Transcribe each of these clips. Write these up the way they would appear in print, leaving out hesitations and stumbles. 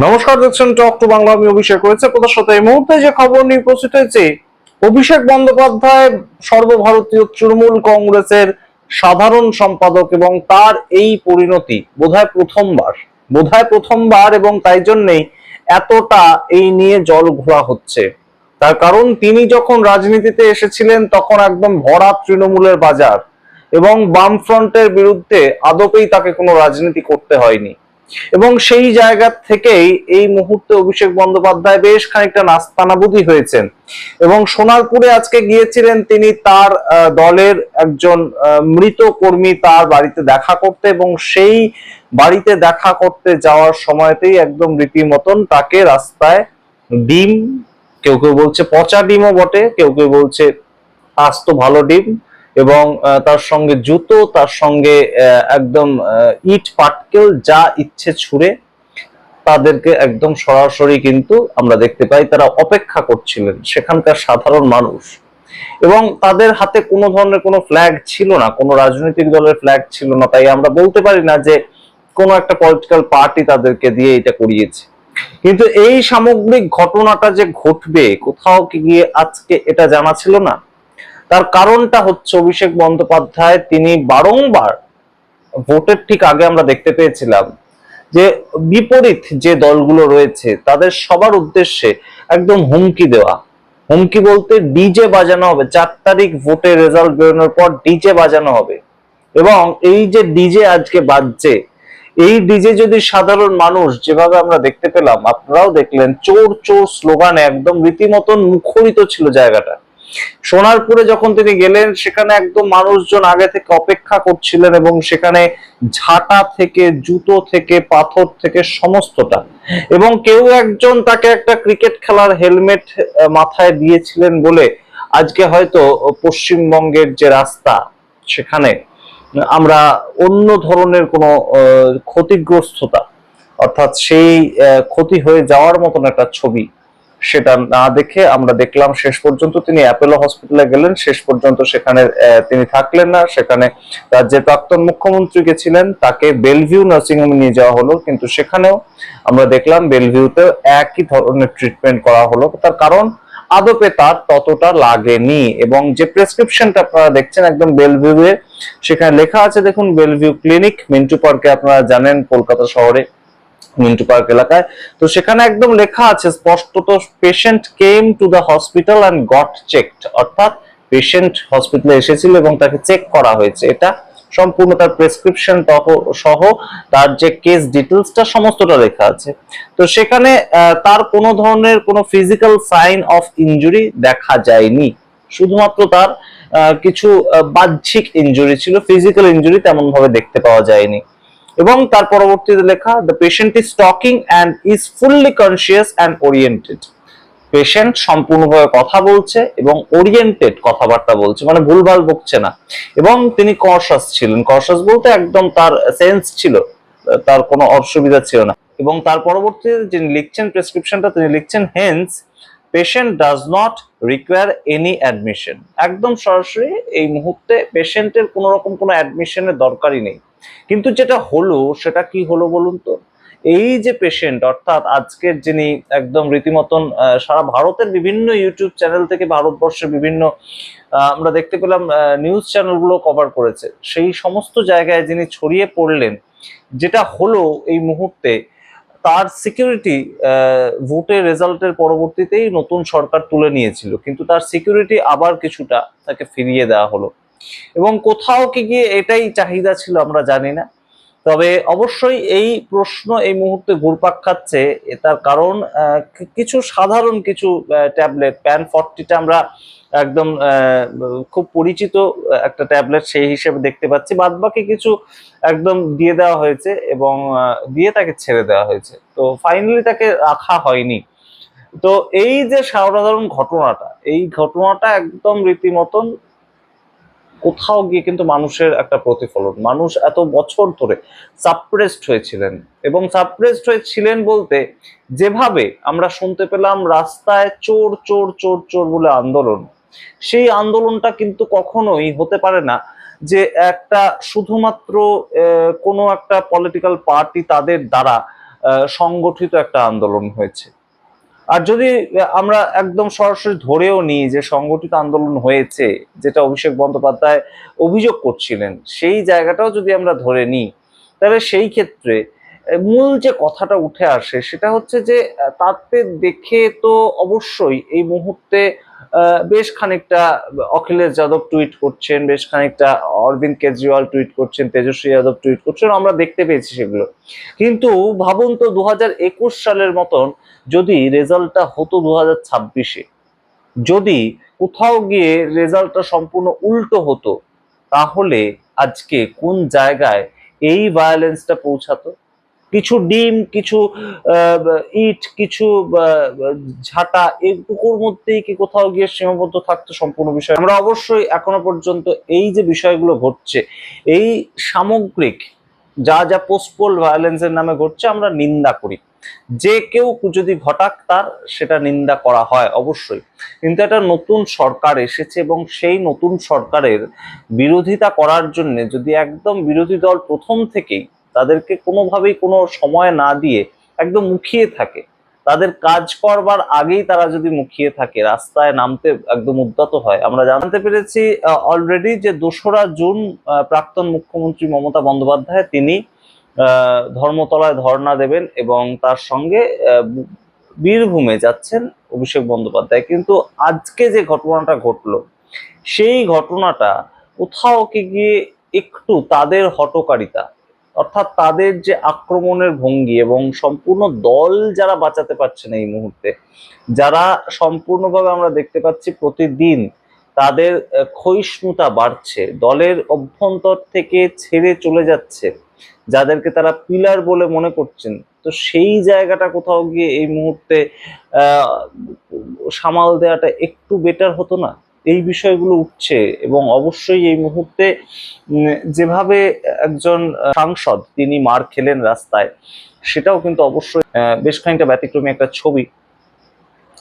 নমস্কার, দেখছেন talk to Bangla. আমি অভিষেক রয়েছে আপনাদের সাথে। এই মুহূর্তে যে খবর নিয়ে উপস্থিত হয়েছে, অভিষেক বন্দ্যোপাধ্যায় সর্বভারতীয় তৃণমূল কংগ্রেসের সাধারণ সম্পাদক এবং তার এই পরিণতি বোধহয় প্রথমবার এবং তাই জন্যই এতটা এই নিয়ে জল ঘোলা হচ্ছে। তার কারণ তিনি যখন রাজনীতিতে এসেছিলেন তখন একদম ভরা তৃণমূলের বাজার এবং বামফ্রন্টের বিরুদ্ধে আদপেই তাকে কোনো রাজনীতি করতে হয়নি। এবং সেই জায়গা থেকেই এই মুহূর্তে অভিষেক বন্দ্যোপাধ্যায় বেশ খানিকটা নাস্তানাবুদী হয়েছেন এবং সোনারপুরে আজকে গিয়েছিলেন তিনি তার দলের একজন মৃত কর্মী তার বাড়িতে দেখা করতে, এবং সেই বাড়িতে দেখা করতে যাওয়ার সময়তেই একদম রীতিমতন তাকে রাস্তায় ডিম, কেউ কেউ বলছে পচা ডিমও বটে, কেউ কেউ বলছে আস্ত ভালো ডিম, এবং তার সঙ্গে জুতো, তার সঙ্গে একদম ইট পাটকেল যা ইচ্ছে ছুঁড়ে তাদেরকে একদম সরাসরি কিন্তু আমরা দেখতে পাই তারা অপেক্ষা করছিলেন সেখানকার সাধারণ মানুষ। এবং তাদের হাতে কোনো ধরনের কোনো ফ্ল্যাগ ছিল না, কোনো রাজনৈতিক দলের ফ্ল্যাগ ছিল না, তাই আমরা বলতে পারি না যে কোনো একটা পলিটিক্যাল পার্টি তাদেরকে দিয়ে এটা করিয়েছে। কিন্তু এই সামগ্রিক ঘটনাটা যে ঘটবে কোথাও কি গিয়ে আজকে এটা জানা ছিল না। তার কারণটা হচ্ছে অভিষেক বন্দ্যোপাধ্যায় তিনি বারংবার ভোটের ঠিক আগে আমরা দেখতে পেয়েছিলাম যে বিপরীত যে দলগুলো রয়েছে তাদের সবার উদ্দেশ্যে একদম হুমকি দেওয়া। হুমকি বলতে ডিজে বাজানো হবে, 4 তারিখ ভোটের রেজাল্ট বেরোনোর পর ডিজে বাজানো হবে। এবং এই যে ডিজে আজকে বাজছে, এই ডিজে যদি সাধারণ মানুষ যেভাবে আমরা দেখতে পেলাম, আপনারাও দেখলেন, চোর চোর স্লোগানে একদম রীতিমতন মুখরিত ছিল জায়গাটা। সোনারপুরে যখন তিনি গেলেন সেখানে একদম মানুষজন আগে থেকে অপেক্ষা করছিলেন এবং সেখানে ঝাঁটা থেকে জুতো থেকে পাথর থেকে সমস্তটা, এবং কেউ একজন তাকে একটা ক্রিকেট খেলার হেলমেট মাথায় দিয়েছিলেন বলে আজকে হয়তো পশ্চিমবঙ্গের যে রাস্তা সেখানে আমরা অন্য ধরনের কোনো ক্ষতিগ্রস্ততা, অর্থাৎ সেই ক্ষতি হয়ে যাওয়ার মতন একটা ছবি সেটা না দেখে আমরা দেখলাম শেষ পর্যন্ত তিনি অ্যাপোলো হসপিটালে গেলেন, শেষ পর্যন্ত সেখানে তিনি থাকলেন না। সেখানে তার যে প্রাক্তন মুখ্যমন্ত্রী গেছিলেন তাকে বেলভিউ নার্সিং হোমে নিয়ে যাওয়া হলো, কিন্তু সেখানেও আমরা দেখলাম বেলভিউতে একই ধরনের ট্রিটমেন্ট করা হলো। তার কারণ আদপে তার ততটা লাগেনি। এবং যে প্রেসক্রিপশনটা আপনারা দেখছেন একদম বেলভিউয়ে সেখানে লেখা আছে, দেখুন, বেলভিউ ক্লিনিক, মিন্টু পার্কে, আপনারা জানেন কলকাতা শহরে মিন্টু পার্ক এলাকায়। তো সেখানে একদম লেখা আছে স্পষ্টত, patient came to the hospital and got checked, অর্থাৎ পেশেন্ট হসপিটালে এসেছিল এবং তাকে চেক করা হয়েছে। এটা সম্পূর্ণ তার প্রেসক্রিপশন সহ তার যে কেস ডিটেলসটা সমস্তটা লেখা আছে। তো সেখানে তার কোনো ধরনের কোনো ফিজিক্যাল সাইন অফ ইনজুরি দেখা যায়নি, শুধুমাত্র তার কিছু বাহ্যিক ইনজুরি ছিল, ফিজিক্যাল ইনজুরি তেমন ভাবে দেখতে পাওয়া যায়নি। এবং তার পরবর্তীতে লেখা, the patient is talking and is fully conscious and oriented. Patient সম্পূর্ণভাবে কথা বলছে এবং ওরিয়েন্টেড কথাবার্তা বলছে, মানে ভুলভাল বকছে না। এবং তিনি কনসাস ছিলেন, কনসাস বলতে একদম তার সেন্স ছিল, তার কোনো অসুবিধা ছিল না। এবং তার পরবর্তীতে যিনি লিখছেন প্রেসক্রিপশনটা, তিনি লিখছেন, hence patient does not require any admission. একদম সরাসরি এই মুহূর্তে পেশেন্টের কোনো রকম কোনো অ্যাডমিশনের দরকারই নেই। কিন্তু যেটা হলো সেটা কি হলো বলুন তো, এই যে পেশেন্ট, অর্থাৎ আজকের যিনি একদম রীতিমতন সারা ভারতের বিভিন্ন ইউটিউব চ্যানেল থেকে ভারতবর্ষের বিভিন্ন আমরা দেখতে পেলাম নিউজ চ্যানেলগুলো কভার করেছে, সেই সমস্ত জায়গায় যিনি ছড়িয়ে পড়লেন, যেটা হলো এই মুহূর্তে তার সিকিউরিটি ভোটের রেজাল্টের পরবর্তীতেই নতুন সরকার তুলে নিয়েছিল, কিন্তু তার সিকিউরিটি আবার কিছুটা তাকে ফিরিয়ে দেওয়া হলো। এবং কোথাও কি গিয়ে এটাই চাহিদা ছিল আমরা জানি না, তবে অবশ্যই এই প্রশ্ন এই মুহূর্তে ঘুরপাক খাচ্ছে। তার কারণ কিছু সাধারণ কিছু ট্যাবলেট, প্যান 40টা আমরা একদম খুব পরিচিত একটা ট্যাবলেট সেই হিসেবে দেখতে পাচ্ছি, বাদ বাকি কিছু একদম দিয়ে দেওয়া হয়েছে এবং দিয়ে তাকে ছেড়ে দেওয়া হয়েছে। তো ফাইনালি তাকে রাখা হয়নি। তো এই যে সাধারণ ঘটনাটা, এই ঘটনাটা একদম রীতিমতন কোথাও গিয়ে কিন্তু মানুষের একটা প্রতিফলন। মানুষ এত বছর ধরে সাপ্রেসড হয়েছিলেন, এবং সাপ্রেসড হয়েছিলেন বলতে যেভাবে আমরা শুনতে পেলাম রাস্তায় চোর চোর চোর চোর বলে আন্দোলন, সেই আন্দোলনটা কিন্তু কখনোই হতে পারে না যে একটা শুধুমাত্র কোনো একটা পলিটিক্যাল পার্টি তাদের দ্বারা সংগঠিত একটা আন্দোলন হয়েছে। আর যদি আমরা একদম সরাসরি ধরেও নিই যে সংগঠিত আন্দোলন হয়েছে, যেটা অভিষেক বন্দ্যোপাধ্যায় অভিযোগ করছিলেন, সেই জায়গাটাও যদি আমরা ধরে নিই, তাহলে সেই ক্ষেত্রে মূল যে কথাটা উঠে আসে সেটা হচ্ছে যে তাতে দেখে তো অবশ্যই এই মুহূর্তে বেশ খানিকটা অখিলেশ যাদব টুইট করছেন, বেশ খানিকটা অরবিন্দ কেজরিওয়াল টুইট করছেন, তেজস্বী যাদব টুইট করছেন, আমরা দেখতে পেয়েছি সেগুলো। কিন্তু ভাবুন তো 2021 সালের মতন যদি রেজাল্টটা হতো 2026-এ, যদি কোথাও গিয়ে রেজাল্টটা সম্পূর্ণ উল্টো হতো, তাহলে আজকে কোন জায়গায় এই ভায়োলেন্সটা পৌঁছাতো? কিছু ডিম, কিছু ইট, কিছু ঝাঁটা, এইটুকুর মধ্যেই কি কোথাও গিয়ে সীমাবদ্ধ থাকতো সম্পূর্ণ বিষয়? আমরা অবশ্যই এখনো পর্যন্ত এই যে বিষয়গুলো ঘটছে, এই সামগ্রিক যা যা পোস্টপোল ভায়োলেন্সের নামে ঘটছে, আমরা নিন্দা করি। যে কেউ যদি ঘটাক তার সেটা নিন্দা করা হয় অবশ্যই। কিন্তু একটা নতুন সরকার এসেছে এবং সেই নতুন সরকারের বিরোধিতা করার জন্য যদি একদম বিরোধী দল প্রথম থেকেই তাদেরকে কোনোভাবেই কোনো সময় না দিয়ে একদম মুখিয়ে থাকে, তাদের কাজ করবার আগেই তারা যদি মুখিয়ে থাকে, রাস্তায় নামতে একদম উদ্যত হয়। আমরা জানতে পেরেছি অলরেডি যে 2রা জুন প্রাক্তন মুখ্যমন্ত্রী মমতা বন্দ্যোপাধ্যায় তিনি ধর্মতলায় ধর্ণা দেবেন এবং তার সঙ্গে বীরভূমে যাচ্ছেন অভিষেক বন্দ্যোপাধ্যায়। কিন্তু আজকে যে ঘটনাটা ঘটলো, সেই ঘটনাটা কোথাও কি গিয়ে একটু তাদের হঠকারিতা, অর্থাৎ তাদের যে আক্রমণের ভঙ্গি এবং সম্পূর্ণ দল যারা বাঁচাতে পারছে না এই মুহূর্তে, যারা সম্পূর্ণভাবে আমরা দেখতে পাচ্ছি প্রতিদিন তাদের ক্ষয়িষ্ণুতা বাড়ছে, দলের অভ্যন্তর থেকে ছেড়ে চলে যাচ্ছে, যাদেরকে তারা পিলার বলে মনে করছেন, তো সেই জায়গাটা কোথাও গিয়ে এই মুহূর্তে আহ সামাল দেওয়াটা একটু বেটার হতো না? এই বিষয়গুলো উঠছে এবং অবশ্যই এই মুহূর্তে যেভাবে একজন সাংসদ তিনি মার খেলেন রাস্তায়, সেটাও কিন্তু অবশ্যই বেশ খানিকটা ব্যতিক্রমী একটা ছবি।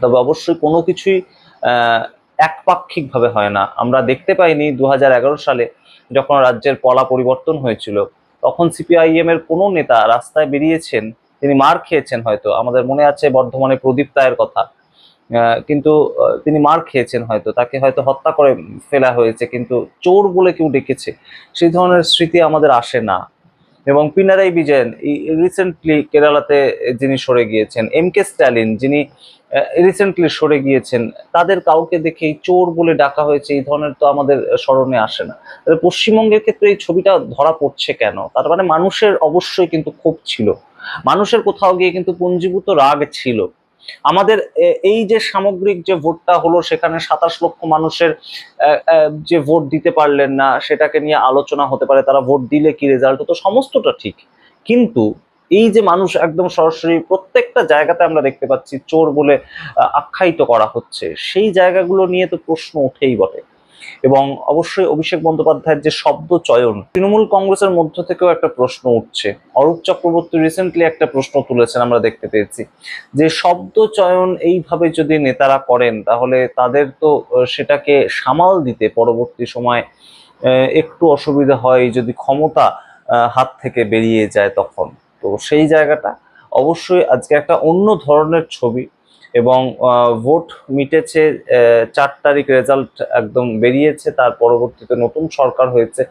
তবে অবশ্যই কোনো কিছুই আহ একপাক্ষিক ভাবে হয় না। আমরা দেখতে পাইনি 2011 সালে যখন রাজ্যের পলা পরিবর্তন হয়েছিল, তখন সিপিআইএম এর কোনো নেতা রাস্তায় বেরিয়েছেন, তিনি মার খেয়েছেন, হয়তো আমাদের মনে আছে বর্ধমানে প্রদীপ রায়ের কথা। কিন্তু তিনি মার খেয়েছেন, হয়তো তাকে হয়তো হত্যা করে ফেলা হয়েছে, কিন্তু চোর বলে কেউ ডেকেছে, সেই ধরনের স্মৃতি আমাদের আসে না। এবং পিনারাই বিজয়ন রিসেন্টলি কেরালাতে যিনি সরে গিয়েছেন, কে স্ট্যালিন যিনি রিসেন্টলি সরে গিয়েছেন, তাদের কাউকে দেখেই চোর বলে ডাকা হয়েছে, এই ধরনের তো আমাদের স্মরণে আসে না। তাহলে পশ্চিমবঙ্গের ক্ষেত্রে এই ছবিটা ধরা পড়ছে কেন? তার মানে মানুষের অবশ্যই কিন্তু ক্ষোভ ছিল, মানুষের কোথাও গিয়ে কিন্তু পুঞ্জীভূত রাগ ছিল। আমাদের এই যে সামগ্রিক যে ভোটটা হলো, সেখানে 27 লক্ষ মানুষের যে ভোট দিতে পারলেন না, সেটাকে নিয়ে আলোচনা হতে পারে, তারা ভোট দিলে কি রেজাল্ট হতো, সমস্তটা ঠিক। কিন্তু এই যে মানুষ একদম সরাসরি প্রত্যেকটা জায়গাতে আমরা দেখতে পাচ্ছি চোর বলে আখ্যায়িত করা হচ্ছে, সেই জায়গাগুলো নিয়ে তো প্রশ্ন ওঠেই বটে। এবং অবশ্যই অভিষেক বন্দ্যোপাধ্যায়ের যে শব্দ চয়ন, তৃণমূল কংগ্রেসের মধ্য থেকেও একটা প্রশ্ন উঠছে। অরূপ চক্রবর্তী রিসেন্টলি একটা প্রশ্ন তুলেছেন, আমরা দেখতে পেয়েছি যে শব্দ চয়ন এইভাবে যদি নেতারা করেন, তাহলে তাদের তো সেটাকে সামাল দিতে পরবর্তী সময় একটু অসুবিধা হয় যদি ক্ষমতা হাত থেকে বেরিয়ে যায় তখন। তো সেই জায়গাটা অবশ্যই আজকে একটা অন্য ধরনের ছবি। এবং ভোট মিটেছে, 4 তারিখ রেজাল্ট একদম বেরিয়েছে, তার পরবর্তীতে নতুন সরকার হয়েছে,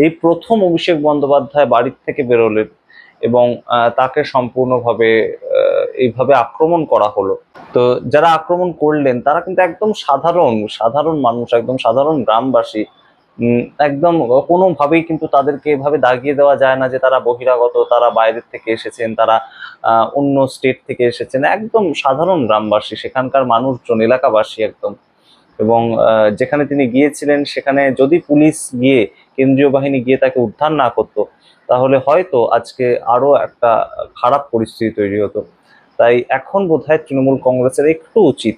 এই প্রথম অভিষেক বন্দ্যোপাধ্যায় বাড়ির থেকে বেরোলেন এবং তাকে সম্পূর্ণভাবে এইভাবে আক্রমণ করা হলো। তো যারা আক্রমণ করলেন তারা কিন্তু একদম সাধারণ সাধারণ মানুষ, একদম সাধারণ গ্রামবাসী। একদম কোনোভাবেই কিন্তু তাদেরকে এভাবে দাগিয়ে দেওয়া যায় না যে তারা বহিরাগত, তারা বাইরের থেকে এসেছেন, তারা অন্য স্টেট থেকে এসেছেন। একদম সাধারণ গ্রামবাসী, সেখানকার মানুষজন, এলাকাবাসী একদম। এবং যেখানে তিনি গিয়েছিলেন সেখানে যদি পুলিশ গিয়ে, কেন্দ্রীয় বাহিনী গিয়ে তাকে উদ্ধার না করতো, তাহলে হয়তো আজকে আরো একটা খারাপ পরিস্থিতি তৈরি হতো। তাই এখন বোধহয় তৃণমূল কংগ্রেসের একটু উচিত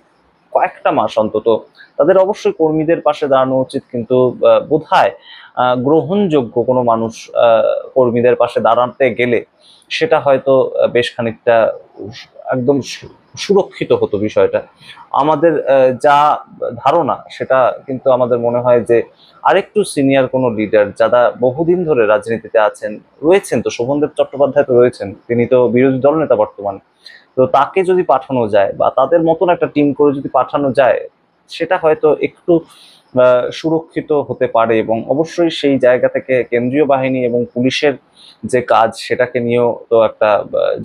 কয়েকটা মাস অন্তত তাদের অবশ্যই কর্মীদের পাশে দাঁড়ানো উচিত, কিন্তু বোধহয় গ্রহণযোগ্য কোনো মানুষ কর্মীদের পাশে দাঁড়াতে গেলে সেটা হয়তো বেশ খানিকটা একদম সুরক্ষিত হতো বিষয়টা। আমাদের যা ধারণা সেটা কিন্তু আমাদের মনে হয় যে আরেকটু সিনিয়র কোনো লিডার যারা বহুদিন ধরে রাজনীতিতে আছেন, রয়েছেন তো, শোভনদেব চট্টোপাধ্যায় তো রয়েছেন, তিনি তো বিরোধী দলনেতা বর্তমানে। তো তাকে যদি পাঠানো যায় বা তাদের মতন একটা টিম করে যদি পাঠানো যায়, সেটা হয়তো একটু সুরক্ষিত হতে পারে। এবং অবশ্যই সেই জায়গা থেকে কেন্দ্রীয় বাহিনী এবং পুলিশের যে কাজ সেটাকে নিয়েও তো একটা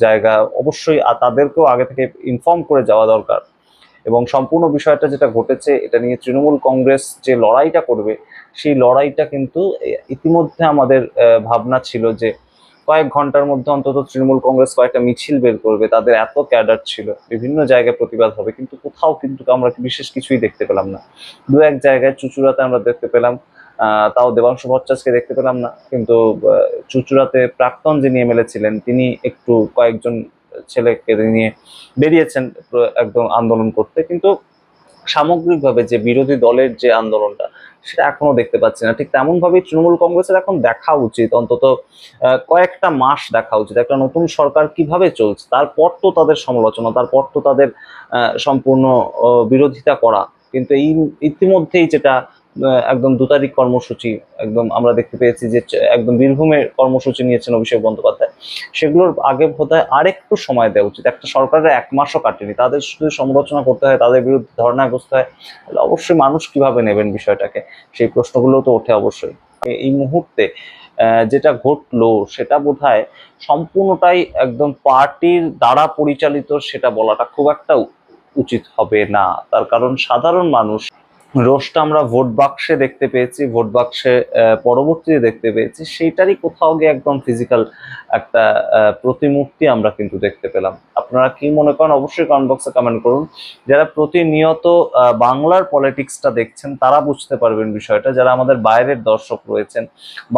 জায়গা অবশ্যই তাদেরকেও আগে থেকে ইনফর্ম করে যাওয়া দরকার। এবং সম্পূর্ণ বিষয়টা যেটা ঘটেছে এটা নিয়ে তৃণমূল কংগ্রেস যে লড়াইটা করবে, সেই লড়াইটা কিন্তু ইতিমধ্যে আমাদের ভাবনা ছিল যে কয়েক ঘন্টার মধ্যে অন্তত তৃণমূল কংগ্রেস কয়েকটা মিছিল বের করবে, তাদের এত ক্যাডার ছিল, বিভিন্ন জায়গায় প্রতিবাদ হবে, কিন্তু কোথাও কিন্তু আমরা বিশেষ কিছুই দেখতে পেলাম না। দু এক জায়গায় চুঁচুড়াতে আমরা দেখতে পেলাম, তাও দেবাংশু ভট্টাচার্যকে দেখতে পেলাম না, কিন্তু চুঁচুড়াতে প্রাক্তন যিনি এমএলএ ছিলেন তিনি একটু কয়েকজন ছেলেকে নিয়ে বেরিয়েছেন একদম আন্দোলন করতে, কিন্তু সামগ্রিকভাবে যে বিরোধী দলের যে আন্দোলনটা সেটা এখনো দেখতে পাচ্ছি না। ঠিক তেমন ভাবে তৃণমূল কংগ্রেসের এখন দেখা উচিত, অন্তত কয়েকটা মাস দেখা উচিত একটা নতুন সরকার কিভাবে চলছে, তারপর তো তাদের সমালোচনা, তারপর তো তাদের সম্পূর্ণ বিরোধিতা করা। কিন্তু এই ইতিমধ্যেই যেটা একদম 2 তারিখ কর্মসূচি একদম আমরা দেখতে পেয়েছি যে একদম বীরভূমে কর্মসূচি নিয়েছেন অভিষেক বন্দ্যোপাধ্যায়, সেগুলোর আগে বোধহয় আরেকটু সময় দেওয়া উচিত। একটা সরকারের 1 মাসও কাটেনি, তাদের শুধু সমালোচনা করতে হয়, তাদের বিরুদ্ধে ধর্ণায় বসতে হয়, তাহলে অবশ্যই মানুষ কিভাবে নেবেন বিষয়টাকে, সেই প্রশ্নগুলো তো ওঠে অবশ্যই। এই মুহূর্তে যেটা ঘটলো সেটা বোধহয় সম্পূর্ণটাই একদম পার্টির দ্বারা পরিচালিত, সেটা বলাটা খুব একটা উচিত হবে না। তার কারণ সাধারণ মানুষ রোষটা আমরা ভোট বাক্সে দেখতে পেয়েছি, ভোট বাক্সে পরবর্তীতে দেখতে পেয়েছি, সেইটারই কোথাও গিয়ে একদম ফিজিক্যাল একটা প্রতিমূর্তি আমরা কিন্তু দেখতে পেলাম। আপনারা কি মনে করেন অবশ্যই কমেন্ট বক্সে কমেন্ট করুন। যারা প্রতিনিয়ত বাংলার পলিটিক্সটা দেখছেন তারা বুঝতে পারবেন বিষয়টা, যারা আমাদের বাইরের দর্শক রয়েছেন,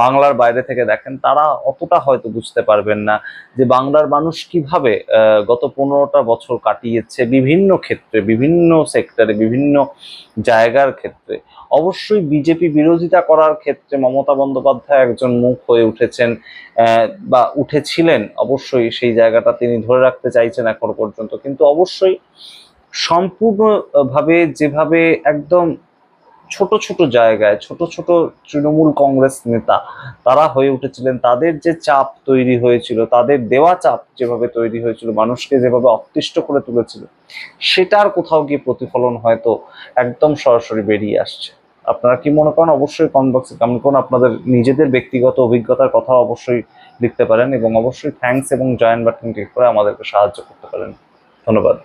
বাংলার বাইরে থেকে দেখেন, তারা অতটা হয়তো বুঝতে পারবেন না যে বাংলার মানুষ কিভাবে গত 15টা বছর কাটিয়েছে বিভিন্ন ক্ষেত্রে, বিভিন্ন সেক্টরে, বিভিন্ন জায়গার ক্ষেত্রে। অবশ্যই বিজেপি বিরোধিতা করার ক্ষেত্রে মমতা বন্দ্যোপাধ্যায় একজন মুখ হয়ে উঠেছেন, বা উঠেছিলেন, অবশ্যই সেই জায়গাটা তিনি ধরে রাখতে চাইছেন এখনো পর্যন্ত। কিন্তু অবশ্যই সম্পূর্ণভাবে যেভাবে একদম ছোট ছোট জায়গায় ছোট ছোট তৃণমূল কংগ্রেস নেতা তারা হয়ে উঠেছিলেন, তাদের যে চাপ তৈরি হয়েছিল, তাদের দেওয়া চাপ যেভাবে তৈরি হয়েছিল, মানুষকে যেভাবে অতিষ্ঠ করে তুলেছিল, সেটার কোথাও গিয়ে প্রতিফলন হয়তো একদম সরাসরি বেরিয়ে আসছে। আপনারা কি মনে করেন অবশ্যই কমেন্ট বক্সে কমেন্ট করুন, আপনাদের নিজেদের ব্যক্তিগত অভিজ্ঞতার কথা অবশ্যই লিখতে পারেন, এবং অবশ্যই থ্যাঙ্কস এবং জয়েন বাটন ক্লিক করে আমাদেরকে সাহায্য করতে পারেন। ধন্যবাদ।